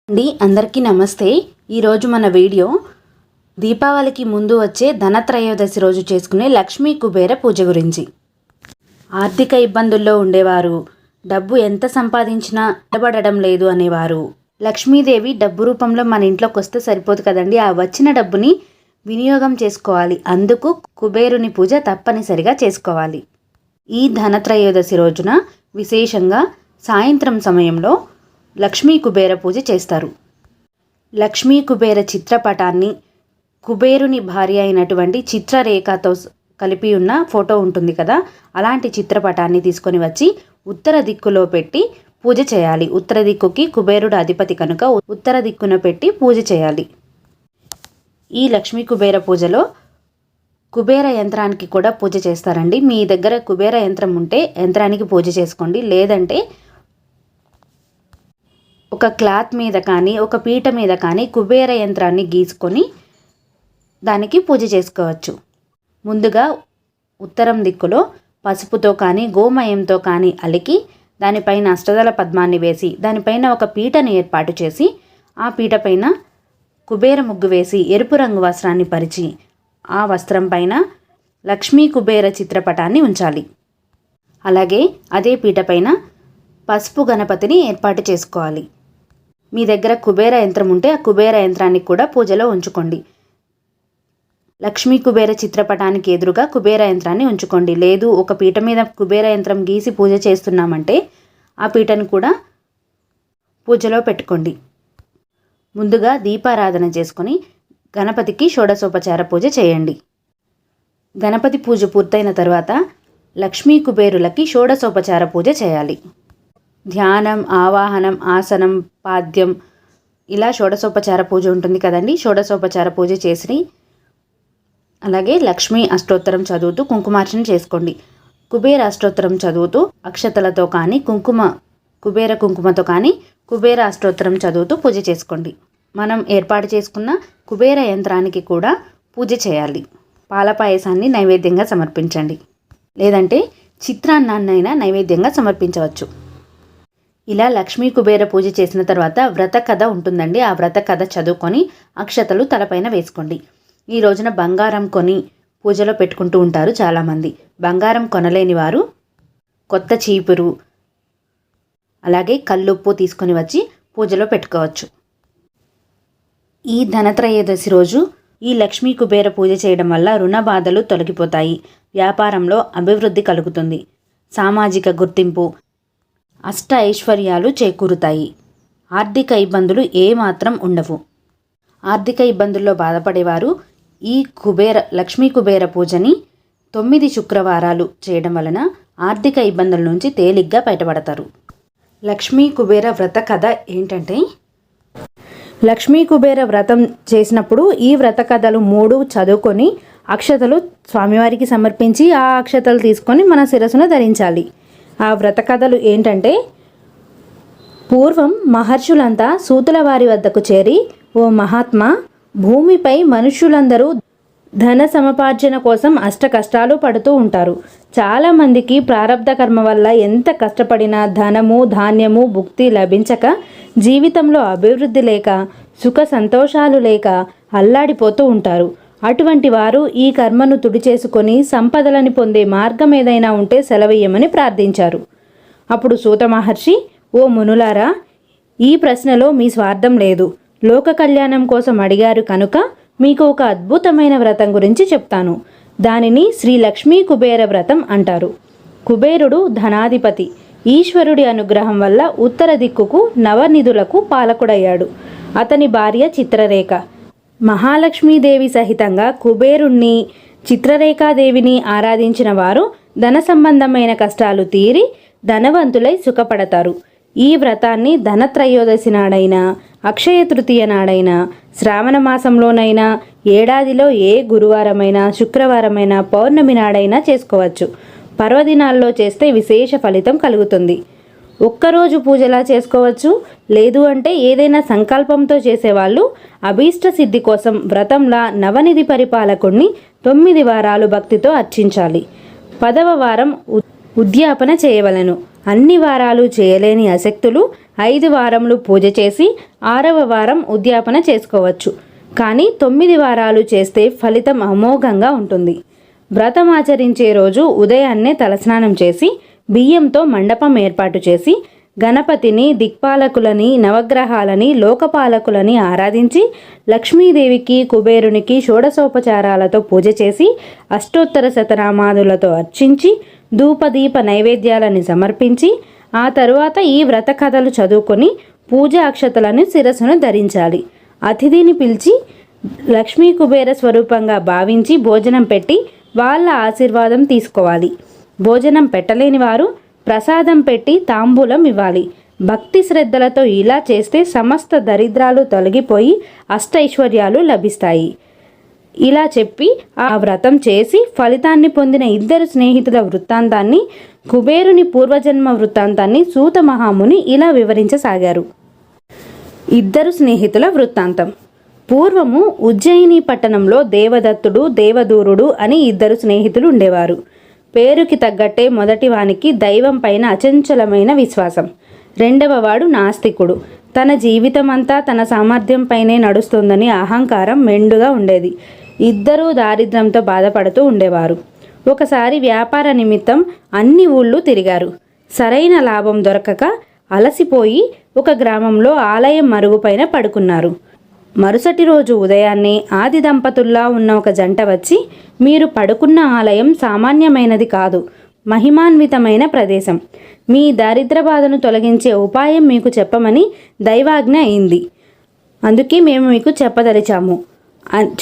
అందరికీ నమస్తే. ఈరోజు మన వీడియో దీపావళికి ముందు వచ్చే ధనత్రయోదశి రోజు చేసుకునే లక్ష్మీ కుబేర పూజ గురించి. ఆర్థిక ఇబ్బందుల్లో ఉండేవారు, డబ్బు ఎంత సంపాదించినా నిలబడడం లేదు అనేవారు, లక్ష్మీదేవి డబ్బు రూపంలో మన ఇంట్లోకి వస్తే సరిపోదు కదండి, ఆ వచ్చిన డబ్బుని వినియోగం చేసుకోవాలి. అందుకు కుబేరుని పూజ తప్పనిసరిగా చేసుకోవాలి. ఈ ధనత్రయోదశి రోజున విశేషంగా సాయంత్రం సమయంలో లక్ష్మీ కుబేర పూజ చేస్తారు. లక్ష్మీ కుబేర చిత్రపటాన్ని కుబేరుని భార్య అయినటువంటి చిత్రరేఖతో కలిపి ఉన్న ఫోటో ఉంటుంది కదా, అలాంటి చిత్రపటాన్ని తీసుకొని వచ్చి ఉత్తర దిక్కులో పెట్టి పూజ చేయాలి. ఉత్తర దిక్కుకి కుబేరుడు అధిపతి కనుక ఉత్తర దిక్కున పెట్టి పూజ చేయాలి. ఈ లక్ష్మీ కుబేర పూజలో కుబేర యంత్రానికి కూడా పూజ చేస్తారండి. మీ దగ్గర కుబేర యంత్రం ఉంటే యంత్రానికి పూజ చేసుకోండి, లేదంటే ఒక క్లాత్ మీద కానీ ఒక పీట మీద కానీ కుబేర యంత్రాన్ని గీసుకొని దానికి పూజ చేసుకోవచ్చు. ముందుగా ఉత్తరం దిక్కులో పసుపుతో కానీ గోమయంతో కానీ అలికి దానిపైన అష్టదళ పద్మాన్ని వేసి దానిపైన ఒక పీటను ఏర్పాటు చేసి ఆ పీట పైన కుబేర ముగ్గు వేసి ఎరుపు రంగు వస్త్రాన్ని పరిచి ఆ వస్త్రం పైన లక్ష్మీ కుబేర చిత్రపటాన్ని ఉంచాలి. అలాగే అదే పీట పైన పసుపు గణపతిని ఏర్పాటు చేసుకోవాలి. మీ దగ్గర కుబేర యంత్రం ఉంటే ఆ కుబేర యంత్రాన్ని కూడా పూజలో ఉంచుకోండి. లక్ష్మీ కుబేర చిత్రపటానికి ఎదురుగా కుబేర యంత్రాన్ని ఉంచుకోండి. లేదు ఒక పీట మీద కుబేర యంత్రం గీసి పూజ చేస్తున్నామంటే ఆ పీటను కూడా పూజలో పెట్టుకోండి. ముందుగా దీపారాధన చేసుకొని గణపతికి షోడశోపచార పూజ చేయండి. గణపతి పూజ పూర్తయిన తర్వాత లక్ష్మీ కుబేరులకి షోడశోపచార పూజ చేయాలి. ధ్యానం, ఆవాహనం, ఆసనం, పాద్యం, ఇలా షోడశోపచార పూజ ఉంటుంది కదండి. షోడశోపచార పూజ చేసి అలాగే లక్ష్మీ అష్టోత్తరం చదువుతూ కుంకుమార్చన చేసుకోండి. కుబేర అష్టోత్తరం చదువుతూ అక్షతలతో కానీ కుబేర కుంకుమతో కానీ కుబేర అష్టోత్తరం చదువుతూ పూజ చేసుకోండి. మనం ఏర్పాటు చేసుకున్న కుబేర యంత్రానికి కూడా పూజ చేయాలి. పాల పాయసాన్ని నైవేద్యంగా సమర్పించండి, లేదంటే చిత్రాన్నాన్నైనా నైవేద్యంగా సమర్పించవచ్చు. ఇలా లక్ష్మీ కుబేర పూజ చేసిన తర్వాత వ్రత కథ ఉంటుందండి. ఆ వ్రత కథ చదువుకొని అక్షతలు తలపైన వేసుకోండి. ఈ రోజున బంగారం కొని పూజలో పెట్టుకుంటూ ఉంటారు చాలామంది. బంగారం కొనలేని వారు కొత్త చీపురు అలాగే కల్లుప్పు తీసుకొని వచ్చి పూజలో పెట్టుకోవచ్చు. ఈ ధనత్రయోదశి రోజు ఈ లక్ష్మీ కుబేర పూజ చేయడం వల్ల రుణ బాధలు తొలగిపోతాయి, వ్యాపారంలో అభివృద్ధి కలుగుతుంది, సామాజిక గుర్తింపు, అష్ట ఐశ్వర్యాలు చేకూరుతాయి, ఆర్థిక ఇబ్బందులు ఏమాత్రం ఉండవు. ఆర్థిక ఇబ్బందుల్లో బాధపడేవారు ఈ లక్ష్మీ కుబేర పూజని 9 శుక్రవారాలు చేయడం వలన ఆర్థిక ఇబ్బందుల నుంచి తేలిగ్గా బయటపడతారు. లక్ష్మీ కుబేర వ్రత కథ ఏంటంటే, లక్ష్మీ కుబేర వ్రతం చేసినప్పుడు ఈ వ్రత కథలు 3 చదువుకొని అక్షతలు స్వామివారికి సమర్పించి ఆ అక్షతలు తీసుకొని మన శిరస్సును ధరించాలి. ఆ వ్రత కథలు ఏంటంటే, పూర్వం మహర్షులంతా సూతుల వారి వద్దకు చేరి, ఓ మహాత్మా, భూమిపై మనుష్యులందరూ ధన సముపార్జన కోసం అష్ట కష్టాలు పడుతూ ఉంటారు. చాలామందికి ప్రారబ్ధ కర్మ వల్ల ఎంత కష్టపడినా ధనము ధాన్యము భుక్తి లభించక జీవితంలో అభివృద్ధి లేక సుఖ సంతోషాలు లేక అల్లాడిపోతూ ఉంటారు. అటువంటి వారు ఈ కర్మను తుడిచేసుకొని సంపదలని పొందే మార్గం ఏదైనా ఉంటే సెలవీయమని ప్రార్థించారు. అప్పుడు సూత మహర్షి, ఓ మునులారా, ఈ ప్రశ్నలో మీ స్వార్థం లేదు, లోక కళ్యాణం కోసం అడిగారు కనుక మీకు ఒక అద్భుతమైన వ్రతం గురించి చెప్తాను. దానిని శ్రీ లక్ష్మీ కుబేర వ్రతం అంటారు. కుబేరుడు ధనాధిపతి. ఈశ్వరుడి అనుగ్రహం వల్ల ఉత్తర దిక్కుకు నవనిధులకు పాలకుడయ్యాడు. అతని భార్య చిత్రరేఖ. మహాలక్ష్మీదేవి సహితంగా కుబేరుణ్ణి చిత్రరేఖాదేవిని ఆరాధించిన వారు ధన సంబంధమైన కష్టాలు తీరి ధనవంతులై సుఖపడతారు. ఈ వ్రతాన్ని ధనత్రయోదశి నాడైనా అక్షయ తృతీయ నాడైనా శ్రావణ మాసంలోనైనా ఏడాదిలో ఏ గురువారమైనా శుక్రవారమైనా పౌర్ణమి నాడైనా చేసుకోవచ్చు. పర్వదినాల్లో చేస్తే విశేష ఫలితం కలుగుతుంది. ఒక్కరోజు పూజలా చేసుకోవచ్చు. లేదు అంటే ఏదైనా సంకల్పంతో చేసేవాళ్ళు అభీష్ట సిద్ధి కోసం వ్రతంలా నవనిధి పరిపాలకుణ్ణి 9 వారాలు భక్తితో అర్చించాలి. 10వ వారం ఉద్యాపన చేయవలెను. అన్ని వారాలు చేయలేని అశక్తులు 5 వారములు పూజ చేసి 6వ వారం ఉద్యాపన చేసుకోవచ్చు. కానీ 9 వారాలు చేస్తే ఫలితం అమోఘంగా ఉంటుంది. వ్రతం ఆచరించే రోజు ఉదయాన్నే తలస్నానం చేసి బియ్యంతో మండపం ఏర్పాటు చేసి గణపతిని, దిక్పాలకులని, నవగ్రహాలని, లోకపాలకులని ఆరాధించి లక్ష్మీదేవికి, కుబేరునికి షోడశోపచారాలతో పూజ చేసి అష్టోత్తర శతనామాదులతో అర్చించి ధూపదీప నైవేద్యాలని సమర్పించి ఆ తరువాత ఈ వ్రత కథలు చదువుకొని పూజా అక్షతలను శిరస్సును ధరించాలి. అతిథిని పిలిచి లక్ష్మీ కుబేర స్వరూపంగా భావించి భోజనం పెట్టి వాళ్ళ ఆశీర్వాదం తీసుకోవాలి. భోజనం పెట్టలేని వారు ప్రసాదం పెట్టి తాంబూలం ఇవ్వాలి. భక్తి శ్రద్ధలతో ఇలా చేస్తే సమస్త దరిద్రాలు తొలగిపోయి అష్టైశ్వర్యాలు లభిస్తాయి. ఇలా చెప్పి ఆ వ్రతం చేసి ఫలితాన్ని పొందిన 2 స్నేహితుల వృత్తాంతాన్ని, కుబేరుని పూర్వజన్మ వృత్తాంతాన్ని సూత మహాముని ఇలా వివరించసాగారు. 2 స్నేహితుల వృత్తాంతం. పూర్వము ఉజ్జయిని పట్టణంలో దేవదత్తుడు, దేవదూరుడు అని 2 స్నేహితులు ఉండేవారు. పేరుకి తగ్గట్టే మొదటి వానికి దైవం పైన అచంచలమైన విశ్వాసం. రెండవ వాడు నాస్తికుడు. తన జీవితమంతా తన సామర్థ్యం పైనే నడుస్తుందని అహంకారం మెండుగా ఉండేది. 2 దారిద్ర్యంతో బాధపడుతూ ఉండేవారు. ఒకసారి వ్యాపార నిమిత్తం అన్ని ఊళ్ళు తిరిగారు. సరైన లాభం దొరకక అలసిపోయి ఒక గ్రామంలో ఆలయం మరుగుపైన పడుకున్నారు. మరుసటి రోజు ఉదయాన్నే ఆది దంపతుల్లా ఉన్న ఒక జంట వచ్చి, మీరు పడుకున్న ఆలయం సామాన్యమైనది కాదు, మహిమాన్వితమైన ప్రదేశం. మీ దారిద్ర బాధను తొలగించే ఉపాయం మీకు చెప్పమని దైవాజ్ఞ అయింది. అందుకే మేము మీకు చెప్పదలిచాము.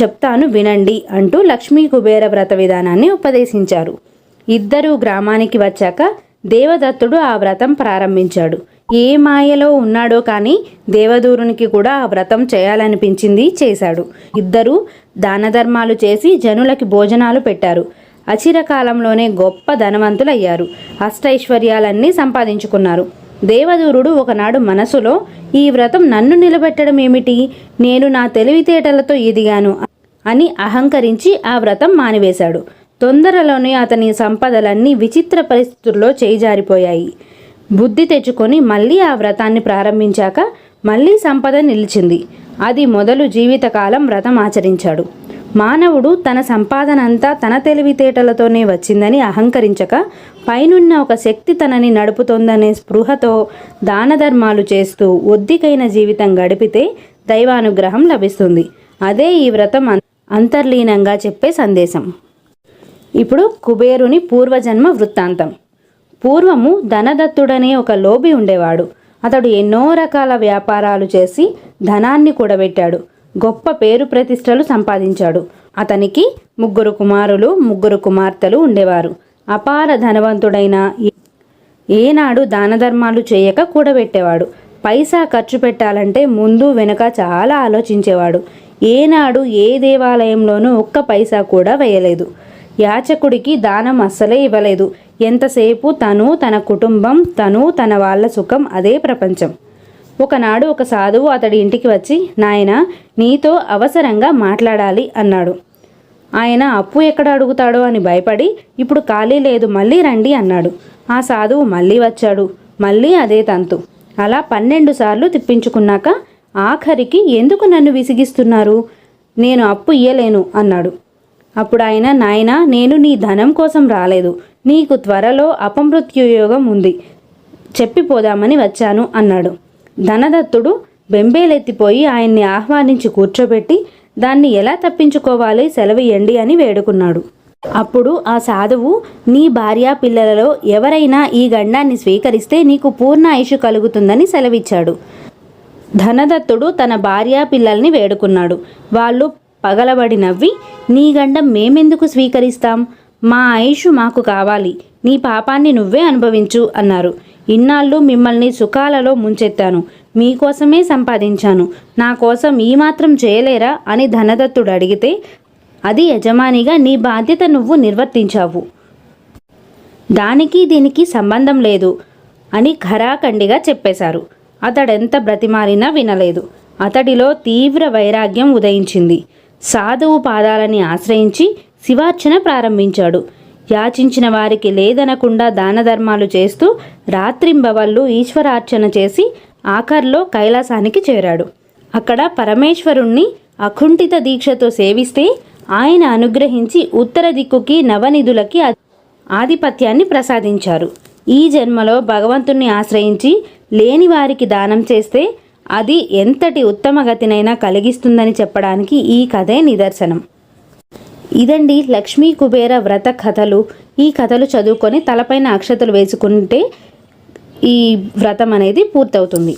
చెప్తాను వినండి అంటూ లక్ష్మీ కుబేర వ్రత విధానాన్ని ఉపదేశించారు. 2 గ్రామానికి వచ్చాక దేవదత్తుడు ఆ వ్రతం ప్రారంభించాడు. ఏ మాయలో ఉన్నాడో కానీ దేవదూరునికి కూడా ఆ వ్రతం చేయాలనిపించింది, చేశాడు. 2 దాన ధర్మాలు చేసి జనులకి భోజనాలు పెట్టారు. అచిరకాలంలోనే గొప్ప ధనవంతులయ్యారు. అష్టైశ్వర్యాలన్నీ సంపాదించుకున్నారు. దేవదూరుడు ఒకనాడు మనసులో, ఈ వ్రతం నన్ను నిలబెట్టడం ఏమిటి, నేను నా తెలివితేటలతో ఎదిగాను అని అహంకరించి ఆ వ్రతం మానివేశాడు. తొందరలోనే అతని సంపదలన్నీ విచిత్ర పరిస్థితుల్లో చేయిజారిపోయాయి. బుద్ధి తెచ్చుకొని మళ్ళీ ఆ వ్రతాన్ని ప్రారంభించాక మళ్ళీ సంపద నిలిచింది. అది మొదలు జీవితకాలం వ్రతం ఆచరించాడు. మానవుడు తన సంపాదనంతా తన తెలివితేటలతోనే వచ్చిందని అహంకరించక పైనున్న ఒక శక్తి తనని నడుపుతోందనే స్పృహతో దాన ధర్మాలు చేస్తూ ఒద్దికైన జీవితం గడిపితే దైవానుగ్రహం లభిస్తుంది. అదే ఈ వ్రతం అంతర్లీనంగా చెప్పే సందేశం. ఇప్పుడు కుబేరుని పూర్వజన్మ వృత్తాంతం. పూర్వము ధనదత్తుడనే ఒక లోబి ఉండేవాడు. అతడు ఎన్నో రకాల వ్యాపారాలు చేసి ధనాన్ని కూడబెట్టాడు. గొప్ప పేరు ప్రతిష్టలు సంపాదించాడు. అతనికి 3 కుమారులు, 3 కుమార్తెలు ఉండేవారు. అపార ధనవంతుడైన ఏనాడు దాన ధర్మాలు చేయక కూడబెట్టేవాడు. పైసా ఖర్చు పెట్టాలంటే ముందు వెనుక చాలా ఆలోచించేవాడు. ఏనాడు ఏ దేవాలయంలోనూ ఒక్క పైసా కూడా వేయలేదు. యాచకుడికి దానం అస్సలే ఇవ్వలేదు. ఎంతసేపు తను, తన కుటుంబం, తన వాళ్ళ సుఖం, అదే ప్రపంచం. ఒకనాడు ఒక సాధువు అతడి ఇంటికి వచ్చి, నాయనా, నీతో అవసరంగా మాట్లాడాలి అన్నాడు. ఆయన అప్పు ఎక్కడ అడుగుతాడో అని భయపడి, ఇప్పుడు ఖాళీ లేదు, మళ్ళీ రండి అన్నాడు. ఆ సాధువు మళ్ళీ వచ్చాడు. మళ్ళీ అదే తంతు. అలా 12 సార్లు తిప్పించుకున్నాక ఆఖరికి, ఎందుకు నన్ను విసిగిస్తున్నారు, నేను అప్పు ఇయ్యలేను అన్నాడు. అప్పుడు ఆయన, నాయనా, నేను నీ ధనం కోసం రాలేదు, నీకు త్వరలో అపమృత్యుయోగం ఉంది, చెప్పిపోదామని వచ్చాను అన్నాడు. ధనదత్తుడు బెంబేలెత్తిపోయి ఆయన్ని ఆహ్వానించి కూర్చోబెట్టి, దాన్ని ఎలా తప్పించుకోవాలి, సెలవియండి అని వేడుకున్నాడు. అప్పుడు ఆ సాధువు, నీ భార్యా పిల్లలలో ఎవరైనా ఈ గండాన్ని స్వీకరిస్తే నీకు పూర్ణ ఆయుష్ కలుగుతుందని సెలవిచ్చాడు. ధనదత్తుడు తన భార్యా పిల్లల్ని వేడుకున్నాడు. వాళ్ళు పగలబడి నవ్వి, నీ గండం మేమెందుకు స్వీకరిస్తాం, మా ఆయుష్ మాకు కావాలి, నీ పాపాన్ని నువ్వే అనుభవించు అన్నారు. ఇన్నాళ్ళు మిమ్మల్ని సుఖాలలో ముంచెత్తాను, మీకోసమే సంపాదించాను, నా కోసం ఈ మాత్రం చేయలేరా అని ధనదత్తుడు అడిగితే, అది యజమానిగా నీ బాధ్యత నువ్వు నిర్వర్తించావు, దానికి దీనికి సంబంధం లేదు అని ఖరాఖండిగా చెప్పేశారు. అతడెంత బ్రతిమాలినా వినలేదు. అతడిలో తీవ్ర వైరాగ్యం ఉదయించింది. సాధువు పాదాలని ఆశ్రయించి శివార్చన ప్రారంభించాడు. యాచించిన వారికి లేదనకుండా దాన ధర్మాలు చేస్తూ రాత్రింబవళ్ళు ఈశ్వరార్చన చేసి ఆఖర్లో కైలాసానికి చేరాడు. అక్కడ పరమేశ్వరుణ్ణి అకుంఠిత దీక్షతో సేవిస్తే ఆయన అనుగ్రహించి ఉత్తర దిక్కుకి నవనిధులకి ఆధిపత్యాన్ని ప్రసాదించారు. ఈ జన్మలో భగవంతుణ్ణి ఆశ్రయించి లేని వారికి దానం చేస్తే అది ఎంతటి ఉత్తమ గతినైనా కలిగిస్తుందని చెప్పడానికి ఈ కథే నిదర్శనం. ఇదండి లక్ష్మీ కుబేర వ్రత కథలు. ఈ కథలు చదువుకొని తలపైన అక్షతలు వేసుకుంటే ఈ వ్రతం అనేది పూర్తవుతుంది.